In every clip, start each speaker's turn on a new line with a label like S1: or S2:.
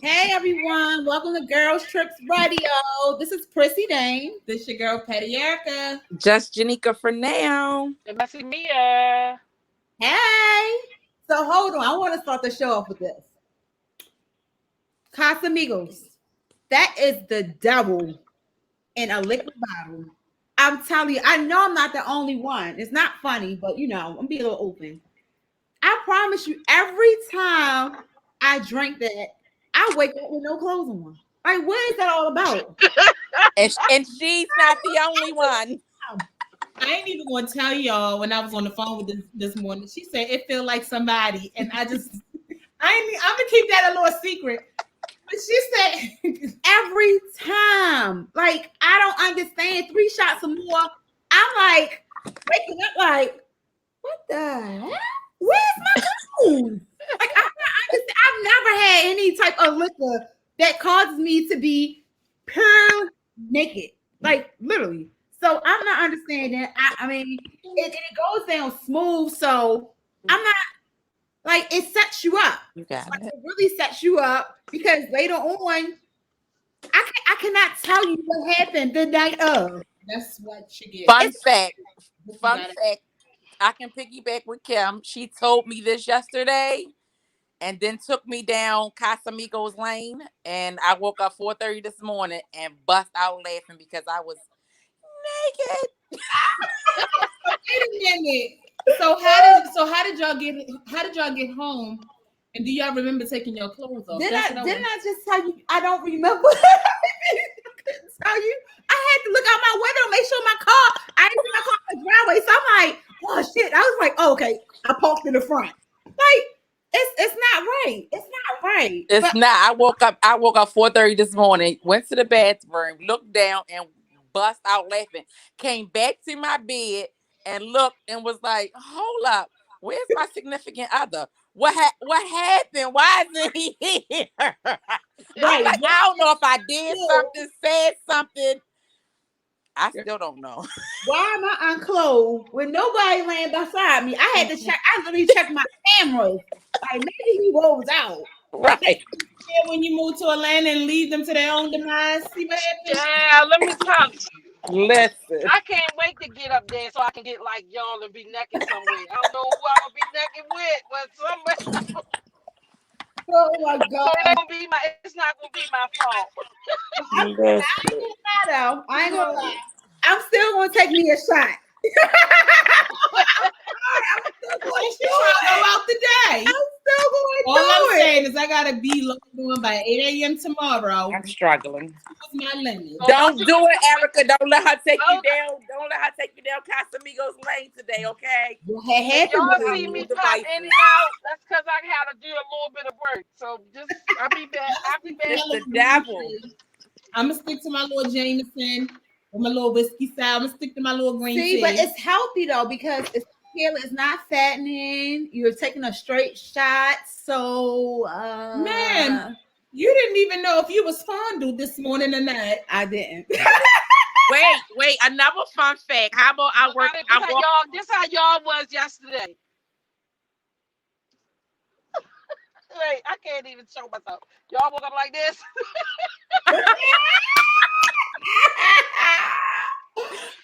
S1: Hey everyone, welcome to Girlz Trip Radio. This is Prissy Dane. This your girl Petty Erica.
S2: Just Janika for now.
S3: And that's Mia.
S1: Hey. So hold on, I want to start the show off with this. Casamigos. That is the devil in a liquid bottle. I'm telling you, I know I'm not the only one. It's not funny, but I'm gonna be a little open. I promise you, every time I drink that, I wake up with no clothes on. Like, what is that all about?
S2: And she's not the only one.
S4: I ain't even gonna tell y'all when I was on the phone with this morning. She said it feel like somebody, and I'm gonna keep that a little secret. But she said
S1: every time, like, I don't understand. 3 shots or more, I'm like waking up like, what the hell? Where's my clothes? Like, I've never had any type of liquor that causes me to be pure naked, like literally. So I'm not understanding. I mean, it goes down smooth, so I'm not like, it sets you up.
S2: You got
S1: like,
S2: it.
S1: It really sets you up because later on, I cannot tell you what happened the night of.
S4: that's what she gets.
S2: Fun fact. I can piggyback with Kim. She told me this yesterday and then took me down Casamigos Lane. And I woke up 4:30 this morning and bust out laughing because I was naked.
S4: Wait a minute. So how did y'all get home? And do y'all remember taking your clothes off?
S1: Didn't I just tell you? I don't remember. I couldn't tell you. I had to look out my window, make sure I didn't see my car on the driveway. So I'm like, oh shit. I was like, oh, okay. I parked in the front. Like, it's not right. It's not right.
S2: It's not. I woke up 4:30 this morning, went to the bathroom, looked down and bust out laughing. Came back to my bed and looked and was like, hold up, where's my significant other? What happened? Why isn't he here? Right. Like, I don't know if I did something, said something. I still don't know.
S1: Why am I unclothed with nobody laying beside me? I had to check. I literally checked my cameras. Like, maybe he rolls out.
S2: Right.
S4: Yeah, when you move to Atlanta and leave them to their own demise, see what happens?
S3: Yeah, let me tell you.
S2: Listen.
S3: I can't wait to get up there so I can get like y'all and be naked somewhere. I don't know who I'm gonna be naked with, but somewhere.
S1: Oh my god!
S3: So it's not gonna be my fault.
S1: I ain't gonna lie though. I ain't gonna lie. I'm still gonna take me a shot.
S4: I'm still going to go out today.
S1: I'm still going to do it.
S4: All I'm saying is I gotta be logged on by 8 a.m. tomorrow.
S2: I'm struggling.
S4: What's my limit?
S2: Don't do it, Erica. Don't let her take you down. Don't let her take you down Casamigos Lane today, okay?
S3: Y'all see me pop in and out. That's because I had to do a little bit of work. So just I'll be back.
S2: It's the devil.
S4: I'm gonna stick to my little Jameson or my little whiskey style. I'm gonna stick to my little green tea.
S1: But it's healthy though because it's not fattening. You're taking a straight shot. So
S4: man, you didn't even know if you was fondue this morning or not.
S1: I didn't.
S2: Wait, another fun fact. How about
S3: this how y'all was yesterday. Wait, I can't even show myself. Y'all woke up like this.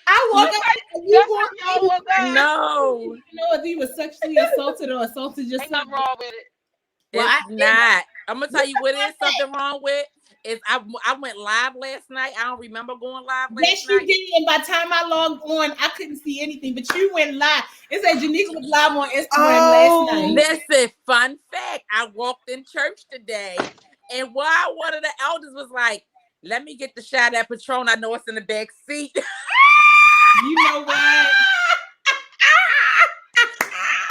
S1: I woke up.
S2: No.
S4: You know if he was sexually assaulted or assaulted just
S3: ain't nothing wrong with it.
S2: Well, it's not. I'm gonna tell you what is something wrong with. Is I went live last night. I don't remember going live last night.
S4: Yes, you did. And by the time I logged on, I couldn't see anything. But you went live. It said Janika was live on Instagram last night.
S2: Listen, fun fact. I walked in church today, and while one of the elders was like, "Let me get the shot at Patron. I know it's in the back seat."
S4: You know what?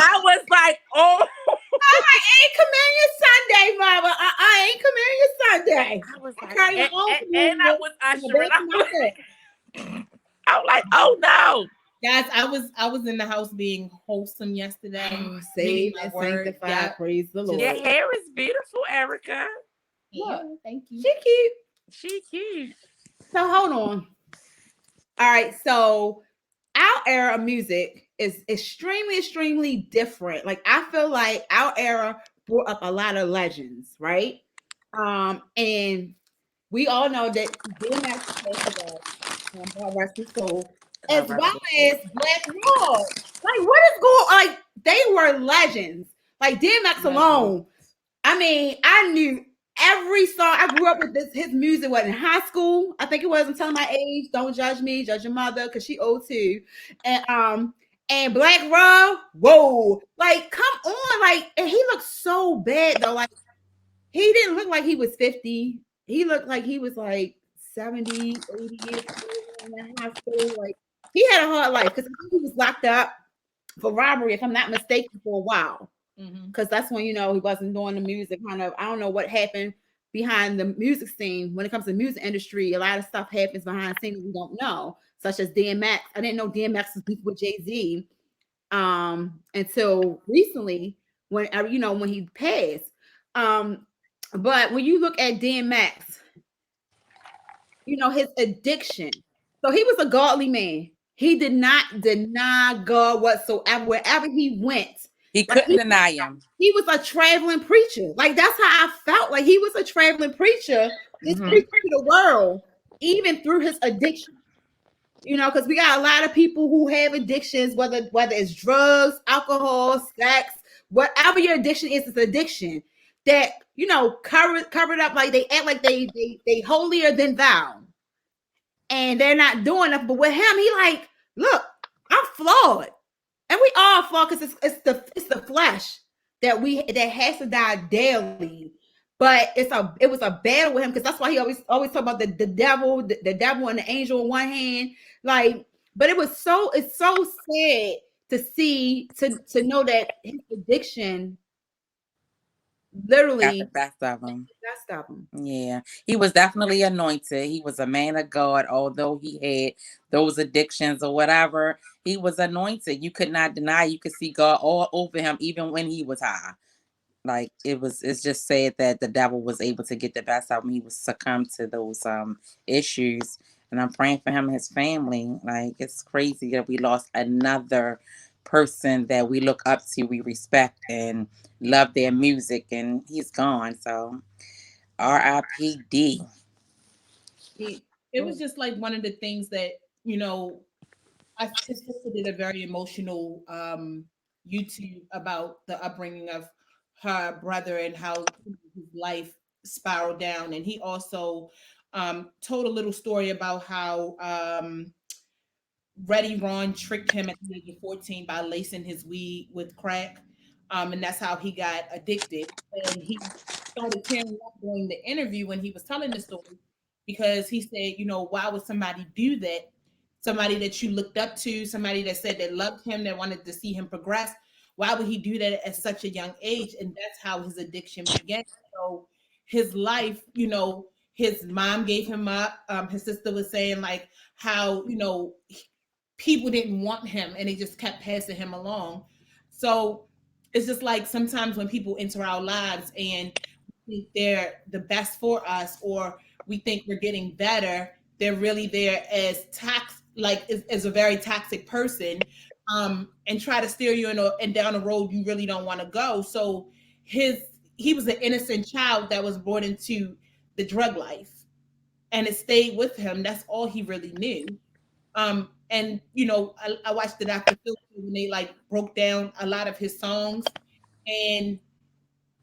S2: I was like, oh.
S1: Ain't Communion Sunday, Mama. I ain't Communion Sunday.
S2: I was like, and I was ushering. I was like, oh no.
S4: Guys, I was in the house being wholesome yesterday.
S1: Oh, saved and sanctified. Yeah. Praise the Lord.
S2: Your hair is beautiful, Erica.
S1: Yeah,
S4: thank you.
S1: She cute. So hold on. All right, so our era of music is extremely different. Like, I feel like our era brought up a lot of legends, right? And we all know that DMX passed away. God rest his soul. As
S2: God
S1: well
S2: rest his soul.
S1: as Black Rob. Like, what is going? Like, they were legends. Like DMX alone. I mean, I knew every song. I grew up with his music. What, in high school? I think it was. I'm telling my age. Don't judge me. Judge your mother, because she old too. And Black Rob. Whoa! Like, come on! Like, and he looked so bad though. Like, he didn't look like he was 50. He looked like he was like 70, 80 years old in the hospital. Like, he had a hard life because he was locked up for robbery, if I'm not mistaken, for a while. Because that's when, he wasn't doing the music kind of. I don't know what happened behind the music scene. When it comes to the music industry, a lot of stuff happens behind the scenes we don't know, such as DMX. I didn't know DMX was beef with Jay-Z until recently when he passed. But when you look at DMX, his addiction. So he was a godly man. He did not deny God whatsoever. Wherever he went,
S2: He couldn't deny him.
S1: He was a traveling preacher. Like, that's how I felt. Like, he was a traveling preacher, just preaching to the world, even through his addiction. Because we got a lot of people who have addictions, whether it's drugs, alcohol, sex, whatever your addiction is, it's addiction that covered up. Like, they act like they holier than thou, and they're not doing enough. But with him, he like, look, I'm flawed, and we all flawed because it's the flesh that has to die daily. But it was a battle with him, because that's why he always talk about the devil, the devil and the angel in one hand. Like, but it's so sad to see, to know that his addiction literally
S2: got the best of him.
S1: Best of him.
S2: Yeah, he was definitely anointed. He was a man of God, although he had those addictions or whatever. He was anointed. You could not deny. You could see God all over him, even when he was high. Like, it's just sad that the devil was able to get the best out of him. He was succumbed to those issues. And I'm praying for him and his family. Like, it's crazy that we lost another person that we look up to, we respect and love their music, and he's gone. So R.I.P.D.
S4: It was just like one of the things that, his sister did a very emotional YouTube about the upbringing of her brother and how his life spiraled down. And he also told a little story about how Reddy Ron tricked him at the age of 14 by lacing his weed with crack. And that's how he got addicted. And he started tearing up during the interview when he was telling the story, because he said, why would somebody do that? Somebody that you looked up to, somebody that said they loved him, that wanted to see him progress. Why would he do that at such a young age? And that's how his addiction began. So his life, his mom gave him up. His sister was saying like how, people didn't want him and they just kept passing him along. So it's just like sometimes when people enter our lives and think they're the best for us, or we think we're getting better, they're really there as as a very toxic person, and try to steer you in down a road you really don't want to go. So he was an innocent child that was born into the drug life, and it stayed with him. That's all he really knew. And I watched the Dr. Phil when they like broke down a lot of his songs, and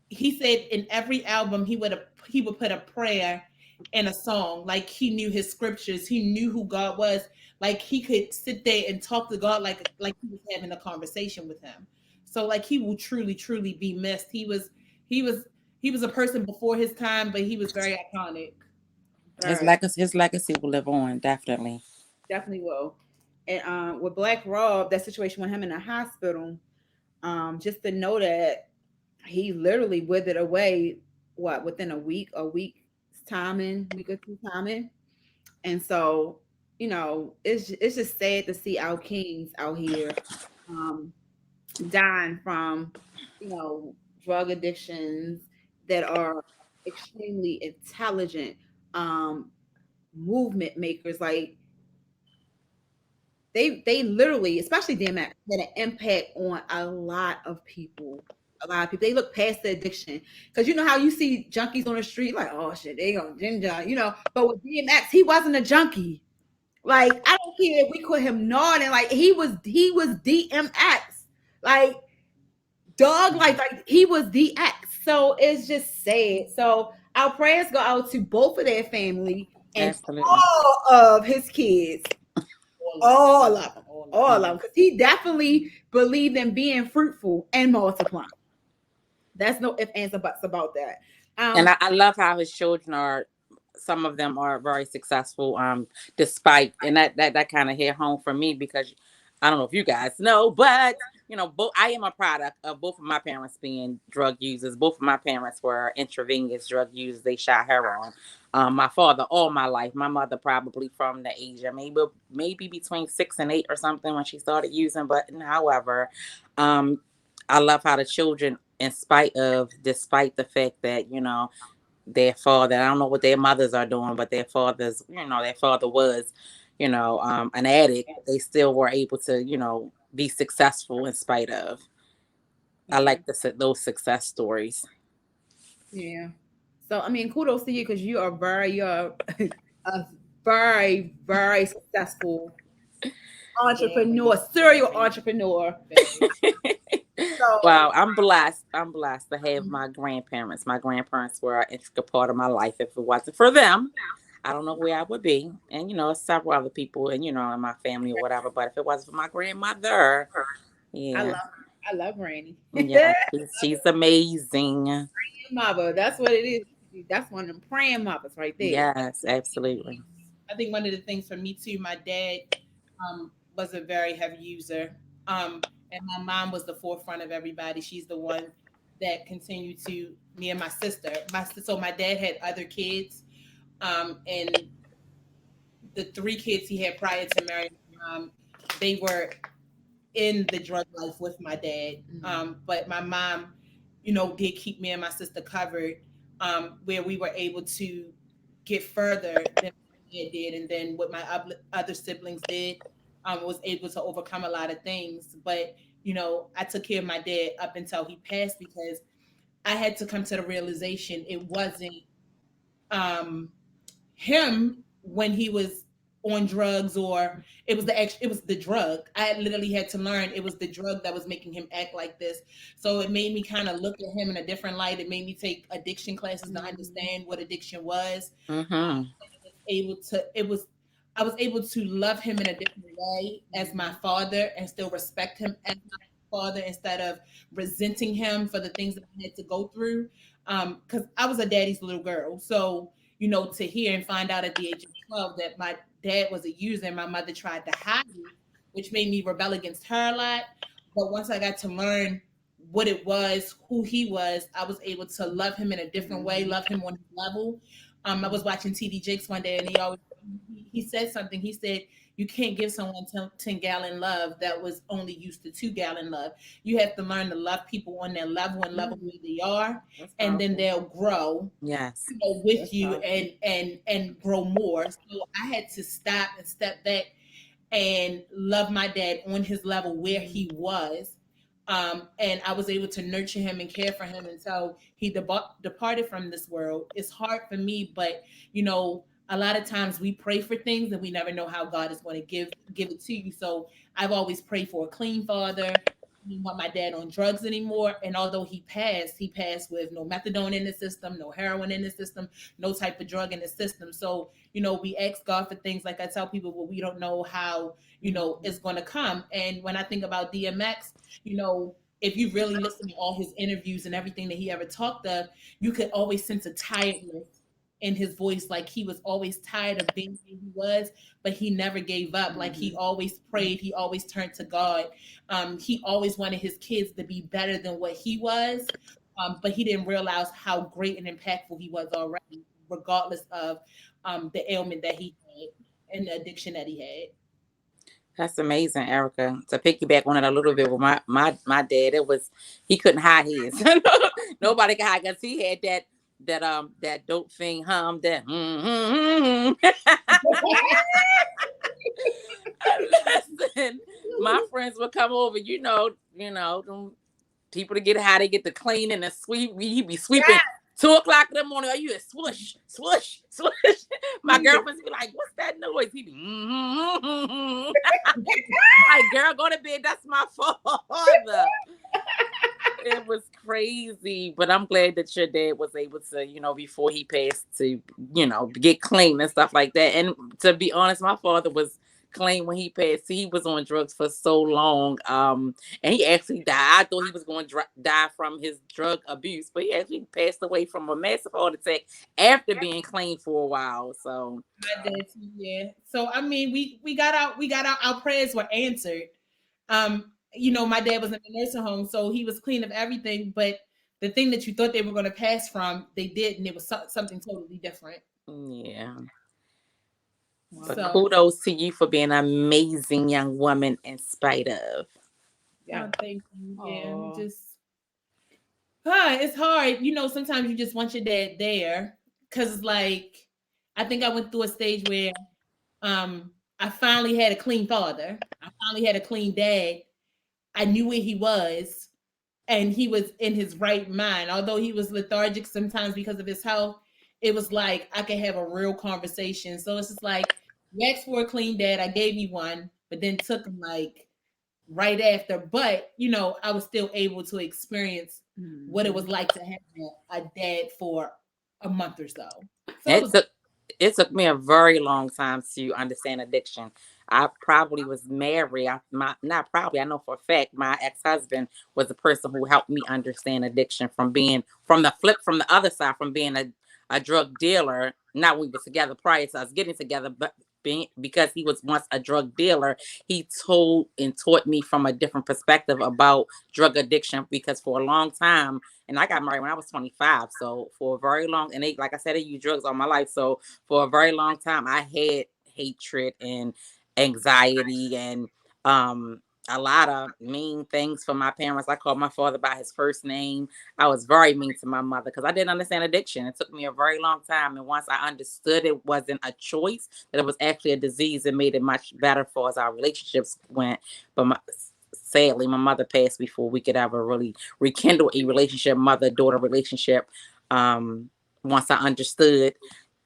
S4: he said in every album he would put a prayer in a song. Like, he knew his scriptures, he knew who God was. Like, he could sit there and talk to God like he was having a conversation with him. So like, he will truly, truly be missed. He was a person before his time, but he was very iconic.
S2: His legacy will live on, definitely.
S1: Definitely will. And with Black Rob, that situation with him in the hospital, just to know that he literally withered away, within a week's timing, week or two timing. And so, it's just sad to see our kings out here dying from, drug addictions that are extremely intelligent movement makers. Like, they literally, especially DMX, had an impact on a lot of people. A lot of people, they look past the addiction. Because you know how you see junkies on the street, like, oh shit, they on ginger, But with DMX, he wasn't a junkie. Like, I don't care if we call him Norden. Like, he was DMX. Like, dog, like he was DX. So it's just sad. So our prayers go out to both of their family and
S2: Absolutely.
S1: all of his kids. All of them. All of them. Because he definitely believed in being fruitful and multiplying. That's no ifs, ands, or buts about that.
S2: And I love how his children are. Some of them are very successful, despite, and that kind of hit home for me because I don't know if you guys know, but both I am a product of both of my parents being drug users. Both of my parents were intravenous drug users. They shot heroin. My father all my life. My mother probably from the age of maybe between 6 and 8 or something when she started using. But however, I love how the children, despite the fact that their father, I don't know what their mothers are doing, but their father was, an addict. They still were able to, be successful in spite of. I like those success stories.
S1: Yeah. So I mean, kudos to you because you're a very, very successful entrepreneur, serial entrepreneur. So,
S2: Wow, I'm blessed. I'm blessed to have my grandparents. My grandparents were an intricate part of my life. If it wasn't for them, I don't know where I would be. And several other people, and in my family or whatever. But if it wasn't for my grandmother, yeah,
S1: I love Granny.
S2: yeah, she's amazing.
S1: Mama, that's what it is. That's one of them praying mothers right there.
S2: Yes, absolutely.
S4: I think one of the things for me too, my dad was a very heavy user. And my mom was the forefront of everybody. She's the one that continued to me and my sister. So my dad had other kids, and the 3 kids he had prior to marrying my mom, they were in the drug life with my dad. But my mom, did keep me and my sister covered, where we were able to get further than my dad did, and then what my other siblings did. Was able to overcome a lot of things. But, I took care of my dad up until he passed because I had to come to the realization it wasn't him when he was on drugs, or it was the drug. I literally had to learn it was the drug that was making him act like this. So it made me kind of look at him in a different light. It made me take addiction classes to understand what addiction was. I was able to love him in a different way as my father and still respect him as my father instead of resenting him for the things that I had to go through. Because I was a daddy's little girl. So, to hear and find out at the age of 12 that my dad was a user and my mother tried to hide it, which made me rebel against her a lot. But once I got to learn what it was, who he was, I was able to love him in a different way, love him on his level. I was watching TD Jakes one day and he said something. He said, you can't give someone 10-gallon love that was only used to 2-gallon love. You have to learn to love people on their level and level where they are, and then they'll grow.
S2: Yes,
S4: with you and grow more. So I had to stop and step back and love my dad on his level where he was. And I was able to nurture him and care for him until he departed from this world. It's hard for me, but a lot of times we pray for things and we never know how God is going to give it to you. So I've always prayed for a clean father. I didn't want my dad on drugs anymore. And although he passed with no methadone in the system, no heroin in the system, no type of drug in the system. So, we ask God for things. Like I tell people, well, we don't know how, it's going to come. And when I think about DMX, if you really listen to all his interviews and everything that he ever talked of, you could always sense a tiredness in his voice, like he was always tired of being who he was, but he never gave up. Like he always prayed, he always turned to God. He always wanted his kids to be better than what he was, but he didn't realize how great and impactful he was already, regardless of the ailment that he had and the addiction that he had.
S2: That's amazing, Erica. To piggyback on it a little bit with my dad, he couldn't hide his. Nobody could hide because he had that dope thing hum that Listen, my friends would come over, them people to get high, they get to cleaning and sweep. He be sweeping 2 o'clock in the morning. Are you a swoosh, swoosh, swoosh? My girlfriends be like, "What's that noise?" He be, like, girl, go to bed. That's my father. It was crazy, but I'm glad that your dad was able to, before he passed, to, get clean and stuff like that. And to be honest, my father was clean when he passed. He was on drugs for so long, and he actually died. I thought he was going to die from his drug abuse, but he actually passed away from a massive heart attack after being clean for a while. So
S4: my dad too, yeah. So I mean, we got our prayers were answered. My dad was in a nursing home, so he was clean of everything. But the thing that you thought they were going to pass from, they didn't. It was something totally different.
S2: Yeah.
S4: Wow.
S2: But kudos to you for being an amazing young woman in spite of.
S4: Yeah, thank you. Yeah, it's hard. Sometimes you just want your dad there, because like I think I went through a stage where I finally had a clean father. I finally had a clean dad. I knew where he was, and he was in his right mind. Although he was lethargic sometimes because of his health, it was like I could have a real conversation. So it's just like, you asked for a clean dad, I gave you one, but then took him like right after. But I was still able to experience what it was like to have a dad for a month or so.
S2: It took me a very long time to understand addiction. I probably was married. I know for a fact my ex-husband was the person who helped me understand addiction from the other side, from being a drug dealer. Not when we were together prior to us getting together, but because he was once a drug dealer, he told and taught me from a different perspective about drug addiction. Because for a long time, and I got married when I was 25, so for a very long, and like I said, I used drugs all my life. So for a very long time, I had hatred and anxiety and a lot of mean things from my parents. I called my father by his first name. I was very mean to my mother because I didn't understand addiction. It took me a very long time. And once I understood it wasn't a choice, that it was actually a disease, it made it much better for us. Our relationships went. But sadly, my mother passed before we could ever really rekindle a relationship, mother-daughter relationship, once I understood.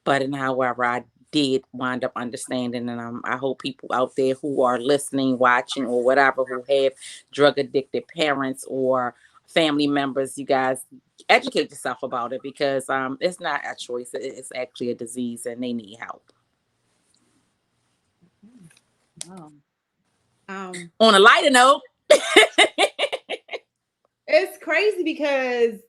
S2: But however, I did wind up understanding, and I hope people out there who are listening, watching, or whatever, who have drug addicted parents or family members, you guys educate yourself about it, because it's not a choice. It's actually a disease, and they need help. On a lighter note,
S1: it's crazy because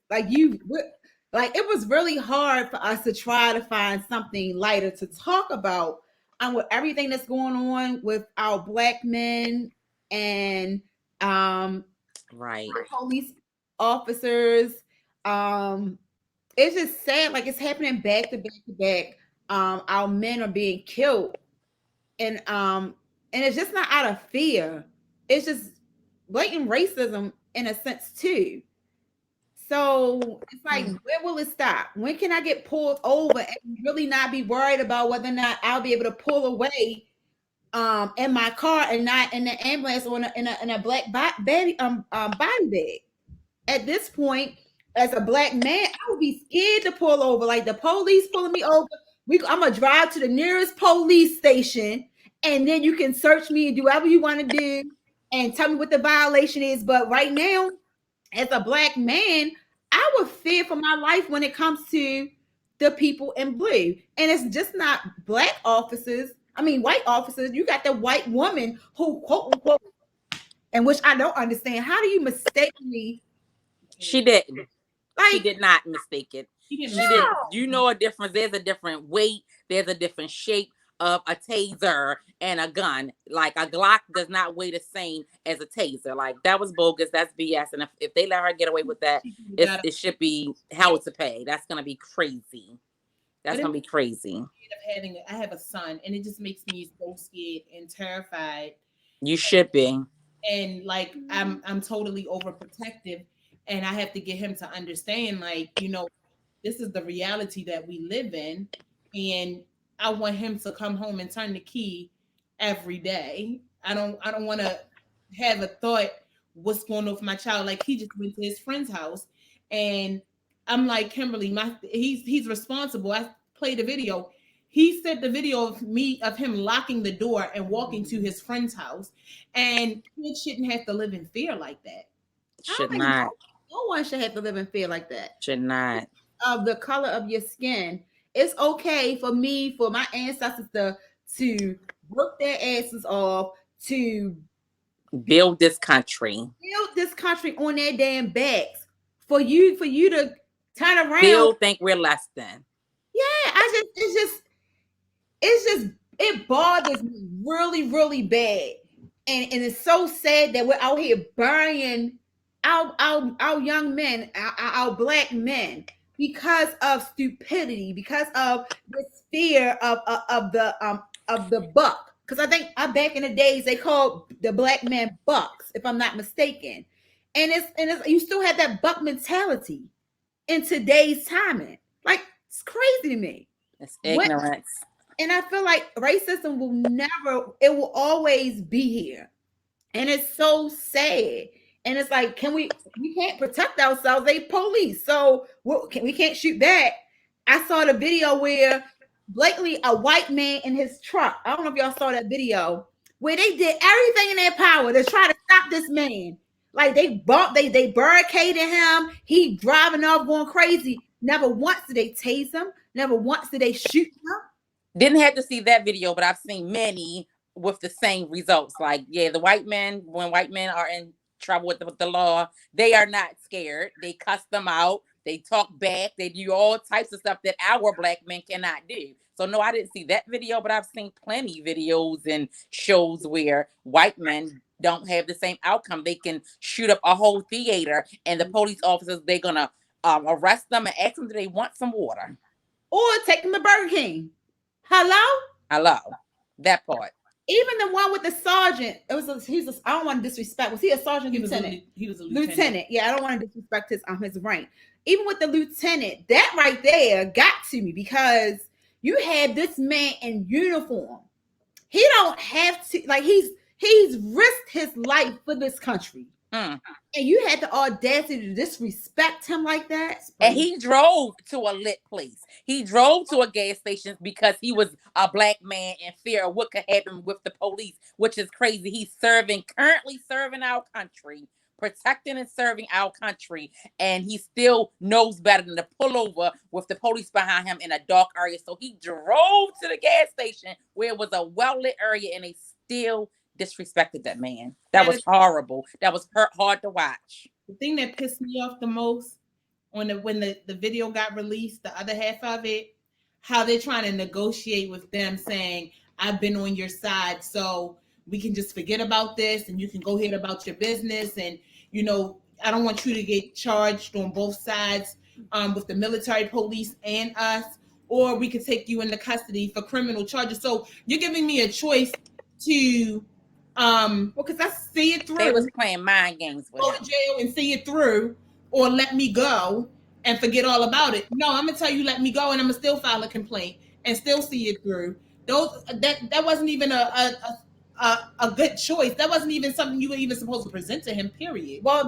S1: it was really hard for us to try to find something lighter to talk about with everything that's going on with our Black men and
S2: right,
S1: police officers. It's just sad, like it's happening back to back to back. Our men are being killed, and it's just not out of fear. It's just blatant racism in a sense too. So it's like, where will it stop? When can I get pulled over and really not be worried about whether or not I'll be able to pull away in my car and not in the ambulance or in a black body bag? At this point, as a Black man, I would be scared to pull over. Like the police pulling me over, I'm gonna drive to the nearest police station, and then you can search me and do whatever you want to do and tell me what the violation is. But right now, as a Black man, I would fear for my life when it comes to the people in blue. And it's just not Black officers. I mean, white officers. You got the white woman who, quote unquote, and which I don't understand. How do you mistakenly?
S2: she didn't. She did not mistake it. She didn't. You know a difference. There's a different weight. There's a different shape of a taser and a gun. Like a Glock does not weigh the same as a taser. Like that was bogus. That's BS. And if they let her get away with that, it should be hell to pay. That's gonna be crazy. That's gonna be crazy.
S4: I have a son, and it just makes me so scared and terrified.
S2: You should be.
S4: And like I'm totally overprotective, and I have to get him to understand, like, this is the reality that we live in, and I want him to come home and turn the key every day. I don't want to have a thought what's going on with my child. Like he just went to his friend's house, and I'm like, Kimberly, he's responsible. I played the video. He sent the video of him locking the door and walking to his friend's house, and kids shouldn't have to live in fear like that.
S2: Should not.
S1: No one should have to live in fear like that.
S2: Should not.
S1: Of the color of your skin. It's okay for my ancestors to work their asses off to
S2: build this country
S1: on their damn backs. For you to turn around.
S2: Still think we're less than.
S1: Yeah, it bothers me really, really bad. And it's so sad that we're out here burying our young men, our black men, because of stupidity, because of this fear of the buck. Because I think back in the days they called the black men bucks, if I'm not mistaken. And it's you still have that buck mentality in today's timing. Like, it's crazy to me.
S2: It's ignorance.
S1: And I feel like racism will always be here. And it's so sad. And it's like, we can't protect ourselves. They police. So we can't shoot back. I saw the video where blatantly a white man in his truck, I don't know if y'all saw that video, where they did everything in their power to try to stop this man. Like they barricaded him. He driving off going crazy. Never once did they tase him. Never once did they shoot him.
S2: Didn't have to see that video, but I've seen many with the same results. Like, yeah, when white men are in trouble with the law, they are not scared. They cuss them out. They talk back. They do all types of stuff that our black men cannot do. So no, I didn't see that video, but I've seen plenty videos and shows where white men don't have the same outcome. They can shoot up a whole theater, and the police officers, they're gonna arrest them and ask them, do they want some water?
S1: Or take them to Burger King. Hello?
S2: That part.
S1: Even the one with the sergeant, I don't want to disrespect. Was he a sergeant?
S4: He was a
S1: lieutenant. Yeah, I don't want to disrespect his rank. Even with the lieutenant, that right there got to me, because you had this man in uniform. He don't have to, like, he's risked his life for this country. And you had the audacity to disrespect him like that.
S2: And he drove to a lit place. He drove to a gas station because he was a black man in fear of what could happen with the police, which is crazy. He's currently serving our country, protecting and serving our country, and he still knows better than to pull over with the police behind him in a dark area. So he drove to the gas station where it was a well-lit area, and they still disrespected that man. That was horrible. That was hard to watch.
S4: The thing that pissed me off the most when the video got released, the other half of it, how they're trying to negotiate with them, saying, I've been on your side, so we can just forget about this and you can go ahead about your business. And, I don't want you to get charged on both sides with the military police and us, or we could take you into custody for criminal charges. So you're giving me a choice to because I see it through.
S2: They was playing mind games with
S4: go to jail and see it through, or let me go and forget all about it. No, I'm gonna tell you, let me go, and I'm gonna still file a complaint and still see it through. That wasn't even a good choice. That wasn't even something you were even supposed to present to him, period.
S2: Well,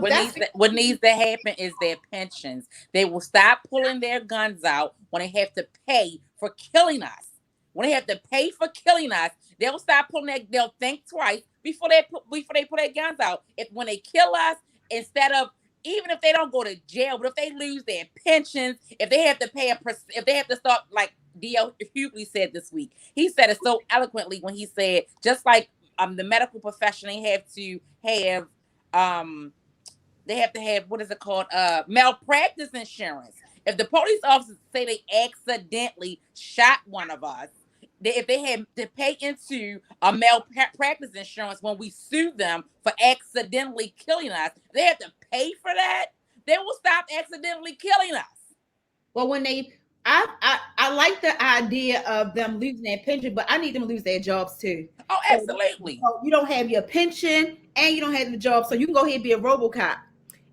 S2: what needs to happen is their pensions. They will stop pulling their guns out when they have to pay for killing us. When they have to pay for killing us, they'll stop pulling they'll think twice before they put their guns out. When they kill us, instead of, even if they don't go to jail, but if they lose their pensions, if they have to if they have to start, like D.L. Hughley said this week, he said it so eloquently when he said, just like the medical profession, they have to have what is it called? Malpractice insurance. If the police officers say they accidentally shot one of us, if they had to pay into a malpractice insurance when we sue them for accidentally killing us, they have to pay for that. They will stop accidentally killing us.
S1: Well, I like the idea of them losing their pension, but I need them to lose their jobs too.
S2: Oh, absolutely.
S1: So you don't have your pension and you don't have the job, so you can go ahead and be a RoboCop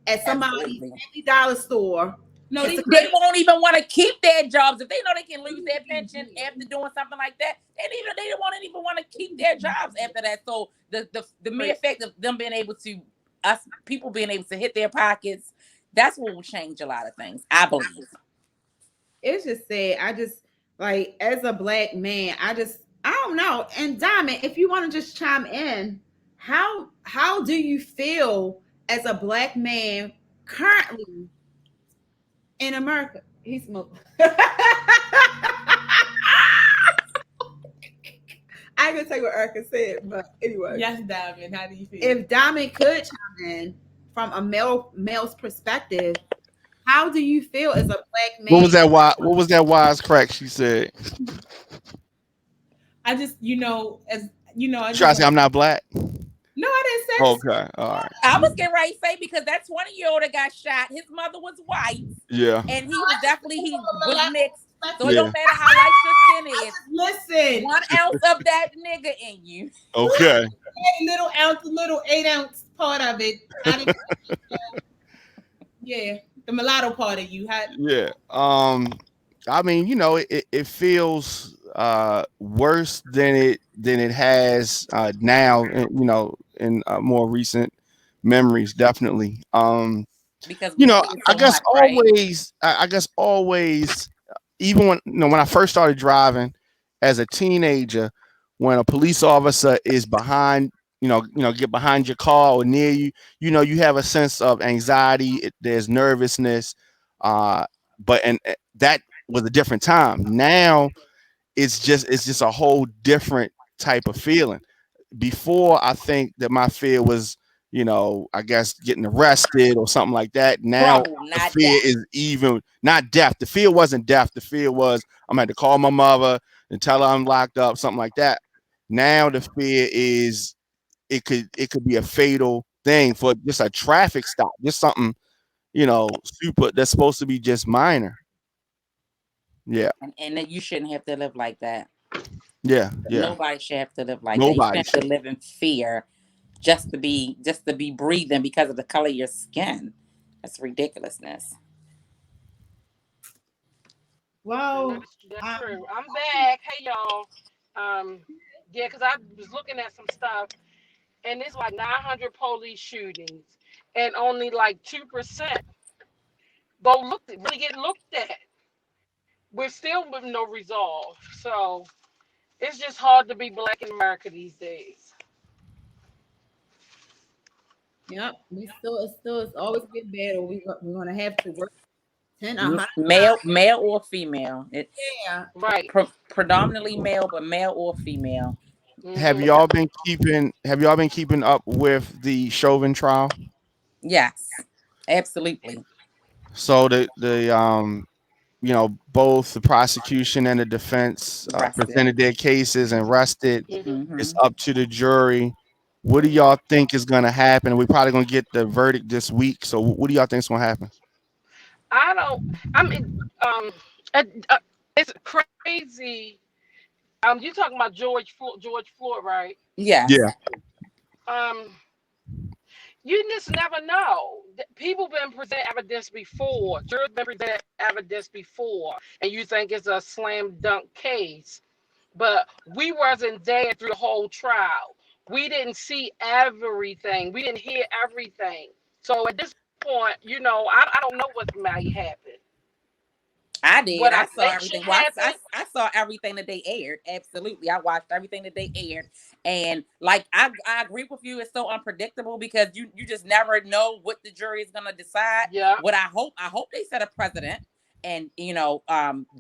S1: at somebody's $50 store.
S2: No, they won't even want to keep their jobs if they know they can lose their pension after doing something like that. They don't even want to keep their jobs after that. So the mere fact of them being able to us people being able to hit their pockets, that's what will change a lot of things, I believe.
S1: It's just sad. I just like as a black man, I don't know. And Diamond, if you want to just chime in, how do you feel as a black man currently in America? He smoked. I can tell you what Erica said, but anyway.
S4: Yes, Diamond. How do you feel?
S1: If Diamond could chime in from a male's perspective, how do you feel as a black man?
S5: What was that? What was that wise crack she said?
S4: I just, as I
S5: Try to say I'm not black.
S4: No, I didn't say.
S5: Okay, all right.
S2: I was getting ready to say because that 20-year-old that got shot, his mother was white.
S5: Yeah.
S2: And he was mixed. So it
S5: Yeah.
S2: don't matter how light your skin is.
S4: Listen,
S2: 1 ounce of that nigga in you.
S5: Okay.
S4: little 8-ounce part of it. Yeah, the mulatto part of you.
S5: Yeah. I mean, it feels worse than it has now. In more recent memories, definitely.
S2: Because
S5: I guess always, even when I first started driving as a teenager, when a police officer is behind, get behind your car or near you, you have a sense of anxiety. There's nervousness, but that was a different time. Now it's just a whole different type of feeling. Before, I think that my fear was, I guess getting arrested or something like that. Now the fear is even not death. The fear wasn't death. The fear was I'm going to call my mother and tell her I'm locked up, something like that. Now the fear is it could be a fatal thing for just a traffic stop, just something, super that's supposed to be just minor. Yeah.
S2: And that you shouldn't have to live like that.
S5: Yeah.
S2: Nobody should have to live like that. You shouldn't have to live in fear just to be breathing because of the color of your skin. That's ridiculousness.
S1: Wow.
S3: That's true. I'm back. Hey y'all. Yeah, because I was looking at some stuff and it's like 900 police shootings and only like 2% really get looked at. We're still with no resolve. So it's just hard to be black in America these days.
S1: Yep. It's always get better. We're gonna have to work 10
S2: male or female.
S1: Yeah.
S3: Right.
S2: Predominantly male, but male or female.
S3: Mm-hmm.
S5: Have y'all been keeping up with the Chauvin trial?
S2: Yes, absolutely.
S5: So the both the prosecution and the defense presented their cases and rested.
S3: Mm-hmm.
S5: It's up to the jury. What do y'all think is going to happen? We're probably going to get the verdict this week. So what do y'all think is going to happen?
S3: It's crazy. You talking about George Floyd, right?
S2: Yes.
S5: Yeah.
S3: You just never know. People been present evidence before. Jurors been presented evidence before, and you think it's a slam dunk case, but we wasn't there through the whole trial. We didn't see everything. We didn't hear everything. So at this point, I don't know what might happen.
S2: I did. I saw everything. I saw everything that they aired. Absolutely. I watched everything that they aired. And like I agree with you. It's so unpredictable because you just never know what the jury is gonna decide.
S3: Yeah.
S2: What I hope they set a precedent and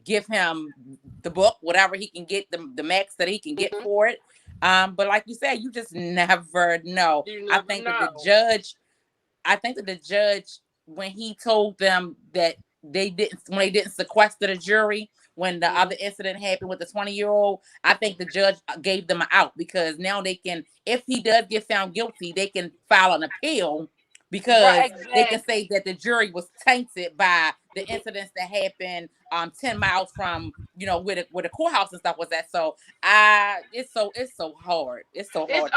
S2: give him the book, whatever he can get, the max that he can get for it. But like you said, you just never know. I think that the judge, when he told them that they didn't sequester the jury when the other incident happened with the 20-year-old, I think the judge gave them an out because now they can, if he does get found guilty, they can file an appeal because they can say that the jury was tainted by the incidents that happened 10 miles from where the courthouse and stuff was at. So it's so hard. It's so hard.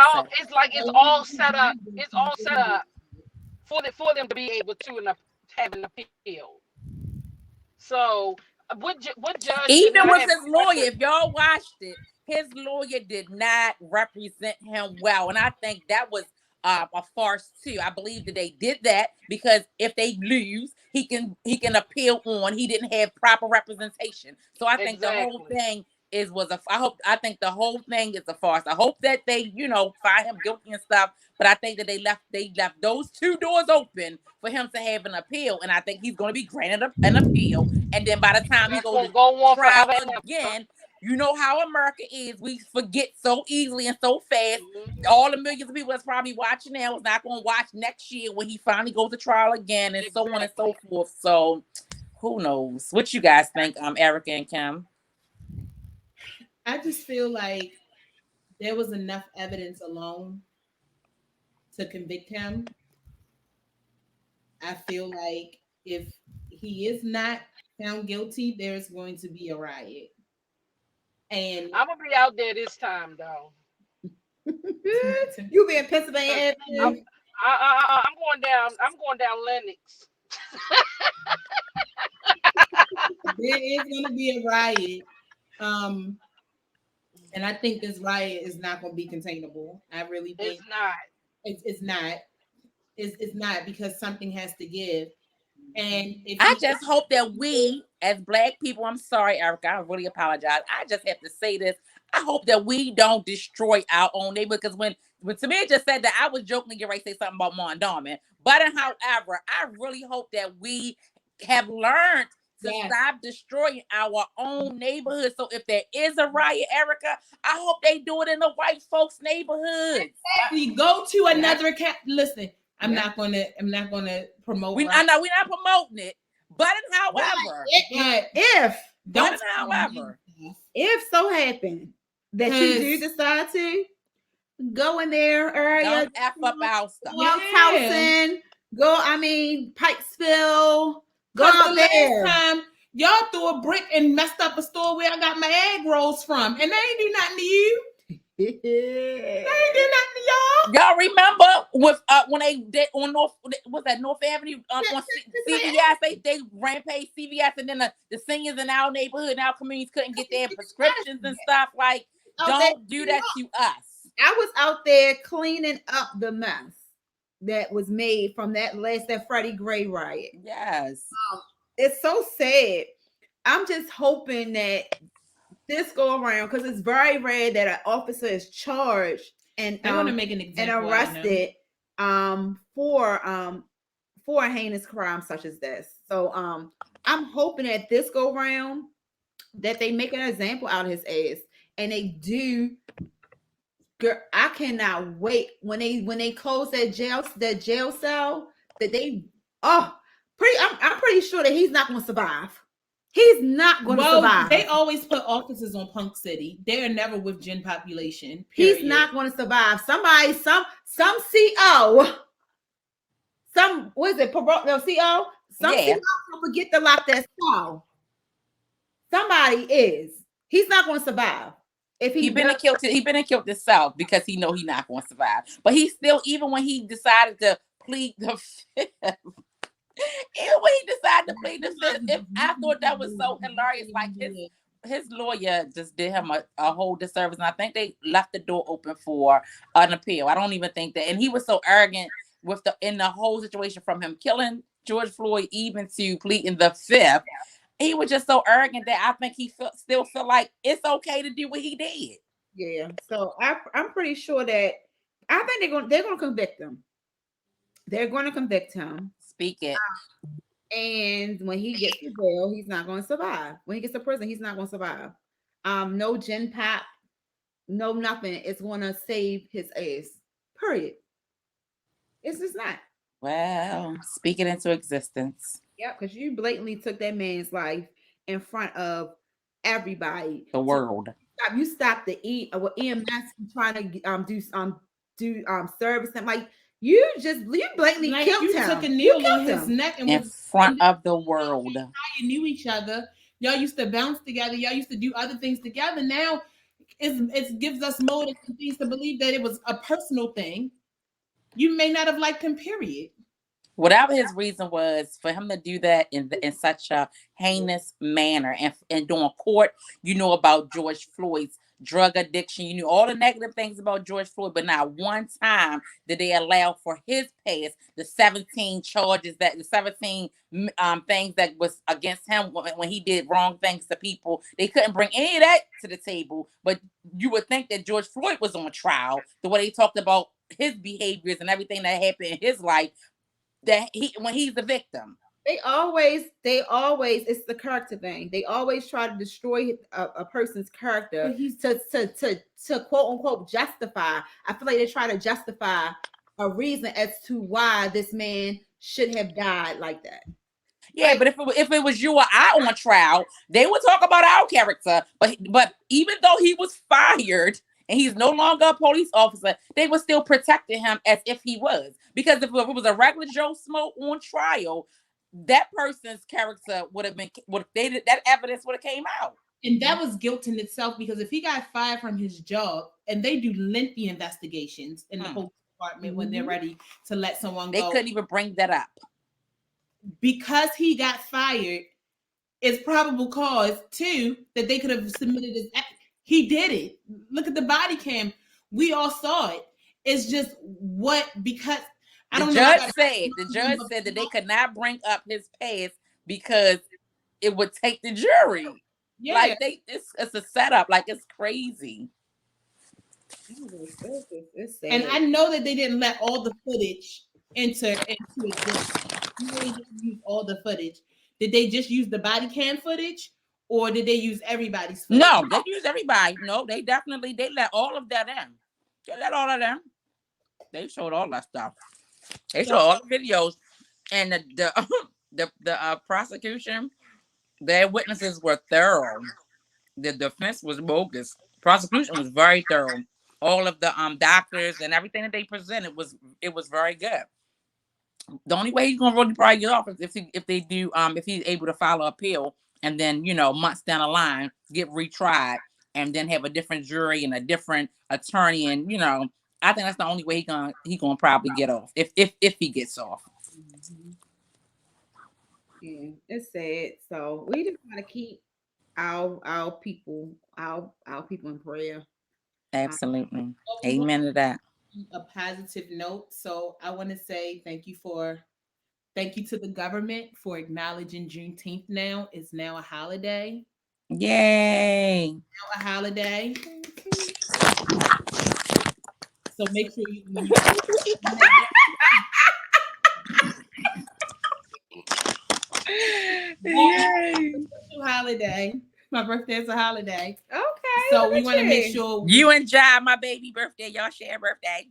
S3: It's all set up. It's all set up for them to be able to have an appeal. So what judge?
S2: Even with his lawyer, if y'all watched it, his lawyer did not represent him well, and I think that was a farce too. I believe that they did that because if they lose, he can appeal on he didn't have proper representation. So I think the whole
S3: Exactly.
S2: thing I think the whole thing is a farce. I hope that they, find him guilty and stuff, but I think that they left those two doors open for him to have an appeal, and I think he's going to be granted an appeal, and then by the time he
S3: That's
S2: goes
S3: gonna
S2: to
S3: go on
S2: trial
S3: forever and ever.
S2: again, you know how America is. We forget so easily and so fast.
S3: Mhm.
S2: All the millions of people that's probably watching now is not going to watch next year when he finally goes to trial again, and so on and so forth. So, who knows? What you guys think, Erica and Kim?
S4: I just feel like there was enough evidence alone to convict him. I feel like if he is not found guilty, there's going to be a riot. And
S3: I'm gonna be out there this time, though.
S1: You be in Pennsylvania
S3: I'm,
S1: Avenue?
S3: I'm going down. I'm going down Lennox.
S4: there is going to be a riot. And I think this riot is not going to be containable. I really think
S3: It's not.
S4: it's not. It's not, because something has to give. And if
S2: I just hope that we, as Black people, I'm sorry, Erica, I really apologize. I just have to say this. I hope that we don't destroy our own neighborhood. Because when Samir just said that, I was jokingly getting ready to say something about Mondawmin. But however, I really hope that we have learned to stop destroying our own neighborhood. So if there is a riot, Erica, I hope they do it in the white folks' neighborhoods.
S4: Exactly. Go to another listen. I'm not gonna promote.
S2: We're not promoting it. But however,
S1: if so happen that you do decide to go in there area,
S2: don't F up our stuff.
S1: Towson, go, Pikesville, go out there.
S4: Last time y'all threw a brick and messed up a store where I got my egg rolls from, and they ain't do nothing to you. They ain't do nothing to y'all.
S2: Y'all remember with when they did on North Avenue on CVS, they rampaged CVS, and then the seniors in our neighborhood and our communities couldn't get their prescriptions and stuff. Like, don't do that to us.
S1: I was out there cleaning up the mess that was made from that Freddie Gray riot.
S2: Yes.
S1: It's so sad. I'm just hoping that this go around, because it's very rare that an officer is charged and
S4: I want to make an example
S1: and arrested for a heinous crime such as this. So I'm hoping that this go around that they make an example out of his ass, and they do. Girl, I cannot wait when they close that jail cell that they I'm pretty sure that he's not going to survive. He's not going to survive.
S4: They always put officers on Punk City. They are never with gen population.
S1: Period. He's not going to survive. Somebody, some CO, some CO. Some CO forget to lock that cell. Somebody is. He's not going to survive. If he been killed
S2: himself because he know he's not going to survive. But he still, even when he decided to plead the fifth. Even when he decided to plead the fifth, I thought that was so hilarious. Like his lawyer just did him a whole disservice, and I think they left the door open for an appeal. I don't even think that, and he was so arrogant in the whole situation, from him killing George Floyd even to pleading the fifth. He was just so arrogant that I think he still feel like it's okay to do what he did.
S1: Yeah, so I'm pretty sure that I think they're gonna convict him. They're going to convict him.
S2: Speak it.
S1: And when he gets to jail, he's not going to survive. When he gets to prison, he's not going to survive. No gen pop, no nothing. It's going to save his ass. Period. It's just not.
S2: Well, speak it into existence.
S1: Yeah, because you blatantly took that man's life in front of everybody.
S2: The world.
S1: You stopped the EMS trying to do service and like. You blatantly killed him.
S4: Took a needle in his neck and
S2: in front of the world.
S4: You knew each other. Y'all used to bounce together. Y'all used to do other things together. Now it gives us motive and things to believe that it was a personal thing. You may not have liked him, period.
S2: Whatever his reason was for him to do that in such a heinous manner, and during court, you know about George Floyd's drug addiction, you knew all the negative things about George Floyd, but not one time did they allow for his past, the 17 charges, that the 17 things that was against him when he did wrong things to people. They couldn't bring any of that to the table, but you would think that George Floyd was on trial, the way they talked about his behaviors and everything that happened in his life, that when he's the victim.
S1: They always, it's the character thing. They always try to destroy a person's character to quote unquote justify. I feel like they try to justify a reason as to why this man should have died like that.
S2: Yeah, but if it was you or I on trial, they would talk about our character. But even though he was fired and he's no longer a police officer, they were still protecting him as if he was. Because if it was a regular Joe Smoke on trial, that person's character would have been, that evidence would have came out.
S4: And that was guilt in itself, because if he got fired from his job, and they do lengthy investigations in the police department when they're ready to let someone go.
S2: They couldn't even bring that up.
S4: Because he got fired, it's probable cause too that they could have submitted his. He did it. Look at the body cam. We all saw it. It's just because I don't know.
S2: The judge said that they could not bring up his past because it would take the jury. Yeah. Like it's a setup. Like it's crazy.
S4: And I know that they didn't let all the footage enter into it. They didn't use all the footage. Did they just use the body cam footage, or did they use everybody's footage?
S2: No, they used everybody. No, they let all of that in. They let all of them. They showed all that stuff. They showed all the videos, and the prosecution, their witnesses were thorough. The defense was bogus. Prosecution was very thorough. All of the doctors and everything that they presented was very good. The only way he's gonna really probably get off is if he's able to file an appeal, and then months down the line get retried, and then have a different jury and a different attorney, and I think that's the only way he gonna probably get off if he gets off.
S1: Yeah, it's sad. So we just gotta keep our people in prayer.
S2: Absolutely. Amen to that.
S4: A positive note. So I want to say thank you to the government for acknowledging Juneteenth. Now it's now a holiday.
S2: Yay!
S4: Now a holiday. So make sure you Yay! Holiday. My birthday is a holiday.
S1: Okay.
S4: So we want to make sure
S2: you and Jai, my baby birthday, y'all share a birthday.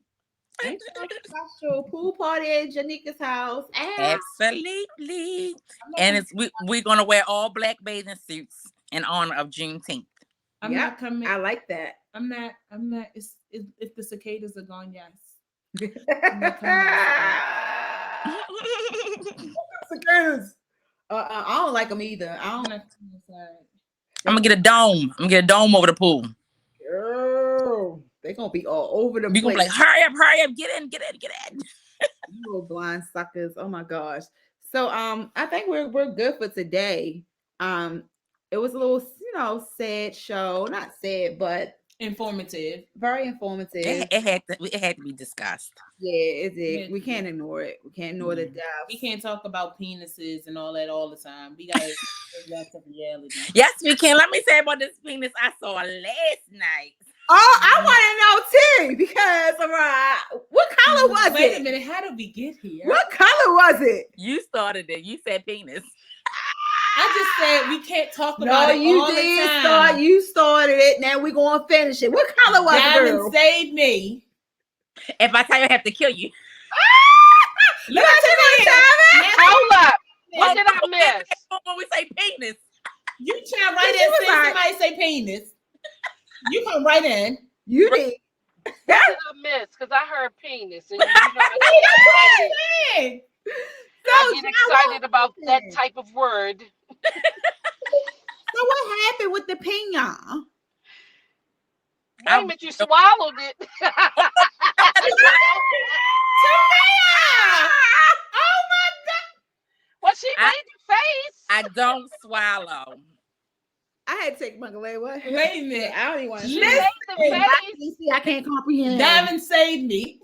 S1: Special pool party at Janika's house.
S2: Absolutely. And we're gonna wear all black bathing suits in honor of Juneteenth.
S4: I'm not coming.
S1: I like that.
S4: I'm not. If the cicadas are gone, yes.
S1: Cicadas. I don't like them either. I don't like them inside.
S2: I'm gonna get a dome. I'm gonna get a dome over the pool.
S1: Girl, they're gonna be all over the place.
S2: We're gonna be like, hurry up, get in.
S1: You little blind suckers. Oh my gosh. So I think we're good for today. It was a little, sad show. Not sad, but
S4: informative.
S1: Very informative.
S2: It had to be discussed.
S1: Yeah, it did. We can't ignore it. We can't ignore the death.
S4: We can't talk about penises and all that all the time. We gotta get to reality.
S2: Yes, we can. Let me say about this penis I saw last night.
S1: Oh, I want to know too, because what color was it?
S4: Wait a minute, how did we get here?
S1: What color was it?
S2: You started it. You said penis.
S4: I just said we can't talk about it all the time.
S1: You started it. Now we're going to finish it. What color was it, girl?
S4: Save me.
S2: If I tell you, I have to kill you.
S1: Look at me.
S3: Hold up. What did I miss?
S2: When we say penis.
S4: You try right in. Somebody say penis. You come right in.
S1: You did.
S3: What did I miss? Because I heard penis. And I get excited about that type of word.
S1: So what happened with the pignon?
S3: Damn it, you swallowed it.
S1: Oh my
S3: she made the face.
S2: I don't swallow.
S1: I had to take my away. What?
S4: Wait a minute.
S1: I don't even want to.
S3: She made the face.
S1: See, I can't comprehend.
S4: Diamond saved me.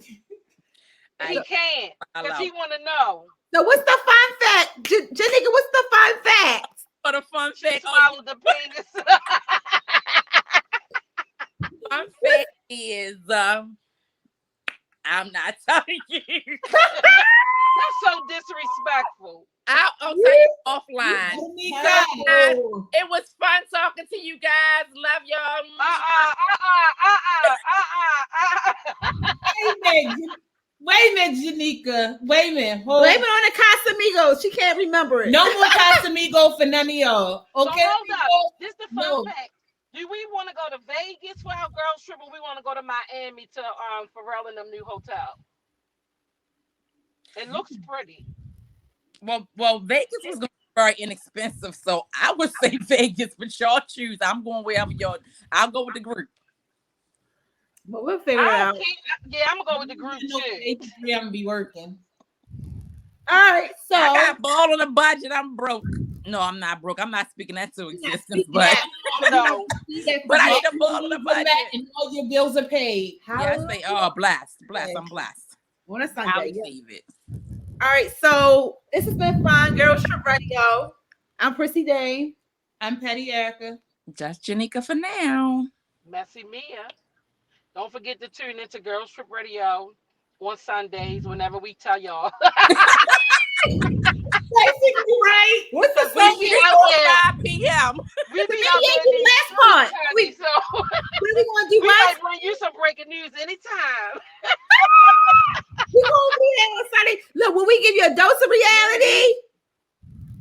S3: He can't because
S2: Swallow.
S3: he want to know.
S1: So what's the fun fact? Janika, what's the fun fact?
S2: For the fun
S3: She
S2: fact,
S3: swallowed the penis.
S2: fun fact is, I'm not telling you.
S3: That's so disrespectful.
S2: I'll tell you offline.
S4: Janika.
S2: It was fun talking to you guys. Love y'all.
S4: Wait a minute, Janika. Wait a minute. Hold.
S1: Blame it on the Casamigos. She can't remember it.
S4: No more Casamigo for none of y'all.
S3: So
S4: Okay.
S3: hold up. This the fun
S4: No.
S3: fact. Do we want to go to Vegas for our girls trip, or we want to go to Miami to Pharrell and them new hotel? It looks pretty.
S2: Well, Vegas was going to be very inexpensive, so I would say Vegas, but y'all choose. I'm going wherever y'all. I'll go with the group.
S1: But we'll figure it out.
S3: Yeah, I'm gonna go with the group too.
S4: I'm gonna be working.
S1: All right, so
S2: I got ball on the budget. I'm broke. No, I'm not broke. I'm not speaking that to existence, but
S3: No.
S2: but I need a ball on the budget.
S4: And all your bills are paid.
S2: Yeah, I say, oh, blessed. I'm blessed.
S1: on a
S2: I'll
S1: Sunday. Yeah.
S2: receive it.
S1: All right, so this has been fun, Girlz Trip Radio. I'm Prissy Day.
S4: I'm Patty Erica.
S2: Just Janika for now.
S3: Messy Mia. Don't forget to tune into Girlz Trip Radio on Sundays whenever we tell y'all.
S1: Right? What's the
S2: We
S1: song?
S2: be out 5 p.m.
S3: We be
S1: Yeah,
S3: out there in
S1: the
S3: these
S1: last part.
S3: streets,
S1: We-
S3: honey, so
S1: What we gonna do?
S3: we
S1: Right?
S3: might bring you some breaking news anytime.
S1: We gonna be there on Sunday. Look, when we give you a dose of reality,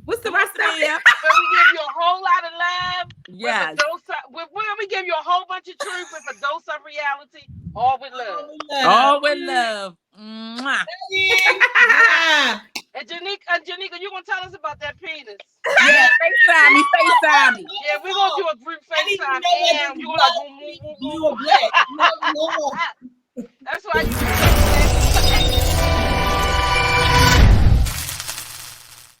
S1: what's the rest of it?
S2: Yeah.
S3: When we give you a whole lot of love,
S2: Yes.
S3: with a dose of, when we give you a whole bunch of truth with a dose of reality, all with love.
S2: All with love. Mwah.
S3: And Janika, you gonna tell us about that penis?
S2: Yeah, FaceTime me.
S3: Yeah, we're gonna do a group FaceTime, and you're gonna go.
S4: You a black.
S3: That's why you.